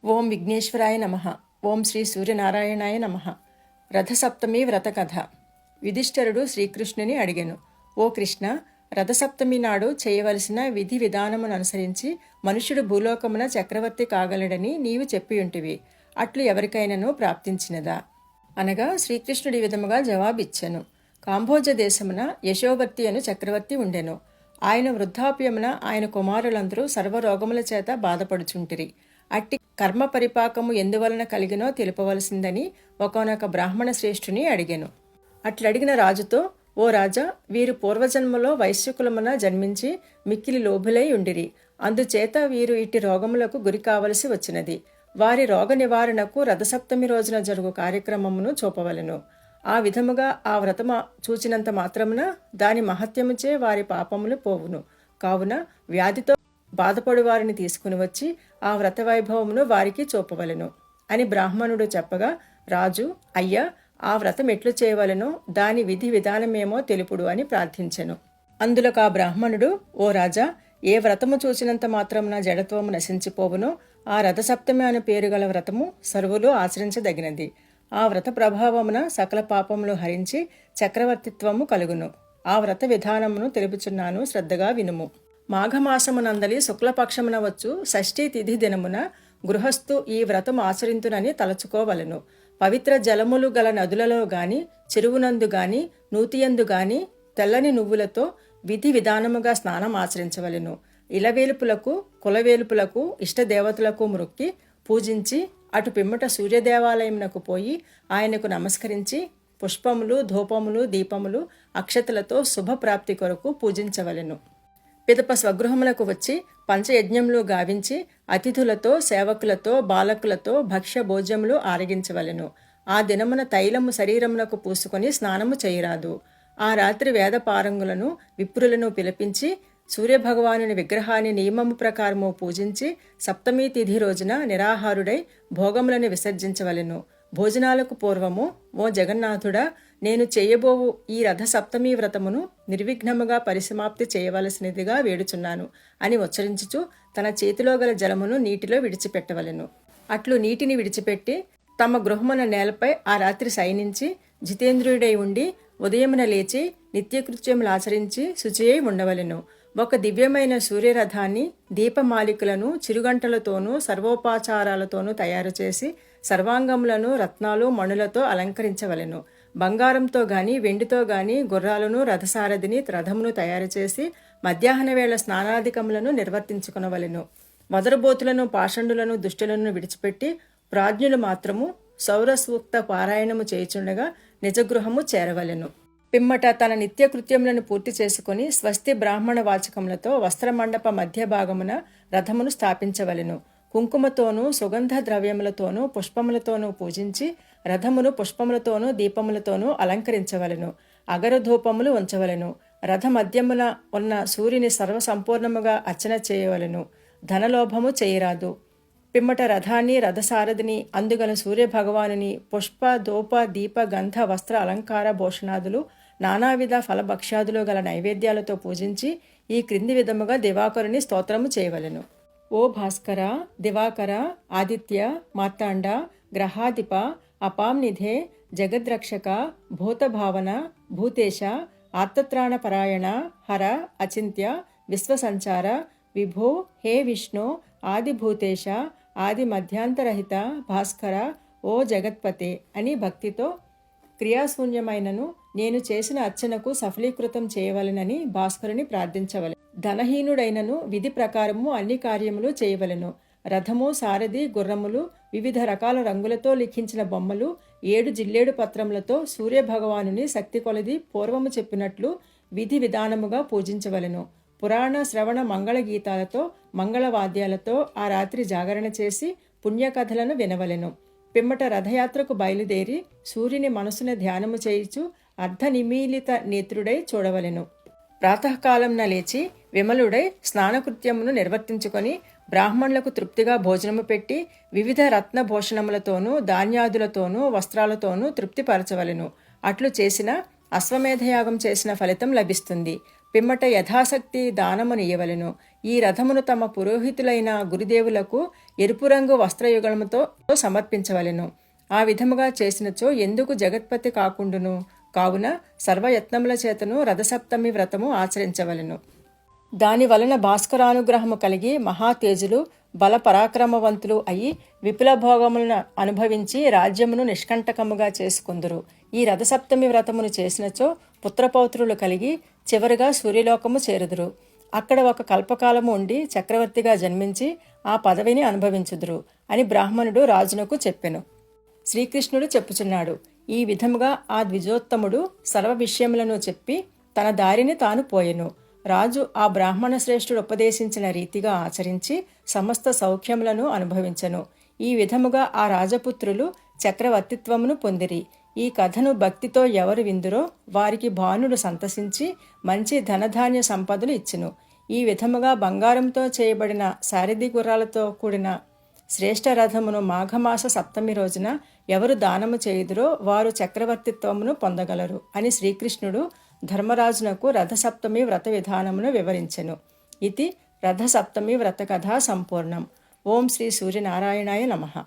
ఓం విఘ్నేశ్వరాయ నమః. ఓం శ్రీ సూర్యనారాయణాయ నమః. రథసప్తమి వ్రత కథ. యుధిష్ఠిరుడు శ్రీకృష్ణుని అడిగెను, ఓ కృష్ణ, రథసప్తమి నాడు చేయవలసిన విధి విధానమును అనుసరించి మనుష్యుడు భూలోకమున చక్రవర్తి కాగలడని నీవు చెప్పియుంటివి. అట్లు ఎవరికైనాను ప్రాప్తించినదా అనగా శ్రీకృష్ణుడి విధముగా జవాబిచ్చెను. కాంభోజ దేశమున యశోవర్తి అను చక్రవర్తి ఉండెను. ఆయన వృద్ధాప్యమున ఆయన కుమారులందరూ సర్వరోగముల చేత బాధపడుచుంటిరి. అట్టి కర్మ పరిపాకము ఎందువలన కలిగినో తెలుపవలసిందని ఒకనొక బ్రాహ్మణ శ్రేష్ఠుని అడిగెను. అట్లడిగిన రాజుతో, ఓ రాజా, వీరు పూర్వజన్మలో వైశ్యకులమున జన్మించి మిక్కిలి లోభులై ఉండిరి. అందుచేత వీరు ఇట్టి రోగములకు గురి కావలసి వచ్చినది. వారి రోగ నివారణకు రథసప్తమి రోజున జరుగు కార్యక్రమమును చూపవలెను. ఆ విధముగా ఆ వ్రతమ చూచినంత మాత్రమున దాని మహత్యముచే వారి పాపములు పోవును. కావున వ్యాధితో బాధపడు వారిని తీసుకుని వచ్చి ఆ వ్రత వైభవమును వారికి చూపవలెను అని బ్రాహ్మణుడు చెప్పగా, రాజు, అయ్యా, ఆ వ్రతం ఎట్లు చేయవలెనో దాని విధి విధానమేమో తెలుపుడు అని ప్రార్థించెను. అందులోకి ఆ బ్రాహ్మణుడు, ఓ రాజా, ఏ వ్రతము చూచినంత మాత్రమున జడత్వము నశించిపోవునో ఆ రథసప్తమి అను పేరు గల వ్రతము సర్వులు ఆచరించదగినది. ఆ వ్రత ప్రభావమున సకల పాపములు హరించి చక్రవర్తిత్వము కలుగును. ఆ వ్రత విధానమును తెలుపుచున్నాను, శ్రద్ధగా వినుము. మాఘమాసమునందలి శుక్లపక్షమున వచ్చు షష్ఠీ తిథి దినమున గృహస్థు ఈ వ్రతము ఆచరింతునని తలచుకోవలెను. పవిత్ర జలములు గల నదులలో గాని, చెరువునందు గాని, నూతియందు గాని తెల్లని నువ్వులతో విధి విధానముగా స్నానం ఆచరించవలెను. ఇలవేలుపులకు, కులవేలుపులకు, ఇష్టదేవతలకు మ్రొక్కి పూజించి అటు పిమ్మట సూర్యదేవాలయమునకు పోయి ఆయనకు నమస్కరించి పుష్పములు, ధూపములు, దీపములు, అక్షతలతో శుభప్రాప్తి కొరకు పూజించవలెను. పిదప స్వగృహములకు వచ్చి పంచయజ్ఞములు గావించి అతిథులతో, సేవకులతో, బాలకులతో భక్ష్య భోజ్యములు ఆరగించవలెను. ఆ దినమున తైలము శరీరమునకు పూసుకొని స్నానము చేయరాదు. ఆ రాత్రి వేదపారంగులను, విప్రులను పిలిపించి సూర్యభగవానుని విగ్రహాన్ని నియమము ప్రకారము పూజించి సప్తమీ తిథి రోజున నిరాహారుడై భోగములను విసర్జించవలెను. భోజనాలకు పూర్వము, ఓ జగన్నాథుడా, నేను చేయబోవు ఈ రథ సప్తమీ వ్రతమును నిర్విఘ్నముగా పరిసమాప్తి చేయవలసినదిగా వేడుచున్నాను అని ఉచ్చరించుచు తన చేతిలో గల జలమును నీటిలో విడిచిపెట్టవలెను. అట్లు నీటిని విడిచిపెట్టి తమ గృహమున నేలపై ఆ రాత్రి శయనించి జితేంద్రియుడై ఉండి ఉదయమున లేచి నిత్యకృత్యములాచరించి శుచియై ఉండవలెను. ఒక దివ్యమైన సూర్యరథాన్ని దీపమాలికలను చిరుగంటలతోనూ సర్వోపచారాలతోనూ తయారు చేసి సర్వాంగములను రత్నాలు మణులతో అలంకరించవలెను. బంగారంతో గాని, వెండితో గాని గుర్రాలను, రథసారథిని, రథమును తయారు చేసి మధ్యాహ్న వేళ స్నానాధికములను నిర్వర్తించుకునవలెను. వదరుబోతులను, పాషండులను, దుష్టులను విడిచిపెట్టి ప్రాజ్ఞులు మాత్రము సౌరసూక్త పారాయణము చేయుచుండగా నిజగృహము చేరవలెను. పిమ్మట తన నిత్యకృత్యములను పూర్తి చేసుకుని స్వస్తి బ్రాహ్మణ వాచకములతో వస్త్రమండప మధ్య భాగమున రథమును స్థాపించవలెను. కుంకుమతోనూ, సుగంధ ద్రవ్యములతోనూ, పుష్పములతోనూ పూజించి రథమును పుష్పములతోనూ, దీపములతోనూ అలంకరించవలెను. అగరధూపములు ఉంచవలెను. రథ మధ్యమున ఉన్న సూర్యుని సర్వసంపూర్ణముగా అర్చన చేయవలెను. ధనలోభము చేయరాదు. పిమ్మట రథాన్ని, రథసారథిని, అందుగల సూర్యభగవానుని పుష్ప, ధూప, దీప, గంధ, వస్త్ర అలంకార భూషణాదులు, నానావిధ ఫలభక్ష్యాదులు గల నైవేద్యాలతో పూజించి ఈ క్రింది విధముగా దివాకరుని స్తోత్రము చేయవలెను. ఓ భాస్కర, దివాకర, ఆదిత్య, మార్తాండ, గ్రహాధిప, అపాంనిధే, జగద్రక్షక, భూతభావన, భూతేశ, ఆర్తత్రాణపరాయణ, హర, అచింత్య, విశ్వసంచార, విభో, హే విష్ణు, ఆదిభూతేశ, ఆది మధ్యాంతరహిత భాస్కర, ఓ జగత్పతే అని భక్తితో క్రియాశూన్యమైనను నేను చేసిన అర్చనకు సఫలీకృతం చేయవలెనని భాస్కరుని ప్రార్థించవలెను. ధనహీనుడైనను విధి ప్రకారము అన్ని కార్యములు చేయవలెను. రథము, సారథి, గుర్రములు, వివిధ రకాల రంగులతో లిఖించిన బొమ్మలు, 7 జిల్లేడు పత్రములతో సూర్యభగవానుని శక్తి కొలది పూర్వము చెప్పినట్లు విధి విధానముగా పూజించవలెను. పురాణ శ్రవణ మంగళ గీతాలతో, మంగళవాద్యాలతో ఆ రాత్రి జాగరణ చేసి పుణ్యకథలను వినవలెను. పిమ్మట రథయాత్రకు బయలుదేరి సూర్యుని మనసున ధ్యానము చేయుచు అర్ధనిమీలిత నేత్రుడై చూడవలెను. ప్రాతకాలంన లేచి విమలుడై స్నానకృత్యమును నిర్వర్తించుకొని బ్రాహ్మణులకు తృప్తిగా భోజనము పెట్టి వివిధ రత్నభూషణములతోనూ, ధాన్యాదులతోనూ, వస్త్రాలతోనూ తృప్తిపరచవలెను. అట్లు చేసిన అశ్వమేధయాగం చేసిన ఫలితం లభిస్తుంది. పిమ్మట యథాశక్తి దానమునియ్యవలెను. ఈ రథమును తమ పురోహితులైన గురుదేవులకు ఎరుపు రంగు వస్త్రయుగళముతో సమర్పించవలెను. ఆ విధముగా చేసినచో ఎందుకు జగత్పతి కాకుండును? కావున సర్వయత్నముల చేతను రథసప్తమి వ్రతము ఆచరించవలెను. దాని వలన భాస్కరానుగ్రహము కలిగి మహాతేజులు బలపరాక్రమవంతులు అయి విపుల భోగములను అనుభవించి రాజ్యమును నిష్కంటకముగా చేసుకుందురు. ఈ రథసప్తమి వ్రతమును చేసినచో పుత్రపౌత్రులు కలిగి చివరిగా సూర్యలోకము చేరుదురు. అక్కడ ఒక కల్పకాలము ఉండి చక్రవర్తిగా జన్మించి ఆ పదవిని అనుభవించుదురు అని బ్రాహ్మణుడు రాజునకు చెప్పెను. శ్రీకృష్ణుడు చెప్పుచున్నాడు. ఈ విధముగా ఆ ద్విజోత్తముడు సర్వ విషయములను చెప్పి తన దారిని తాను పోయెను. రాజు ఆ బ్రాహ్మణ శ్రేష్ఠుడు ఉపదేశించిన రీతిగా ఆచరించి సమస్త సౌఖ్యములను అనుభవించెను. ఈ విధముగా ఆ రాజపుత్రులు చక్రవర్తిత్వమును పొందిరి. ఈ కథను భక్తితో ఎవరు విందురో వారికి భానుడు సంతసించి మంచి ధనధాన్య సంపదలు ఇచ్చెను. ఈ విధముగా బంగారంతో చేయబడిన సారథి గుర్రాలతో కూడిన శ్రేష్ఠ రథమును మాఘమాస సప్తమి రోజున ఎవరు దానము చేయుదురో వారు చక్రవర్తిత్వమును పొందగలరు అని శ్రీకృష్ణుడు ధర్మరాజునకు రథసప్తమి వ్రత విధానమును వివరించెను. ఇది రథసప్తమి వ్రత కథా సంపూర్ణం. ఓం శ్రీ సూర్యనారాయణాయ నమః.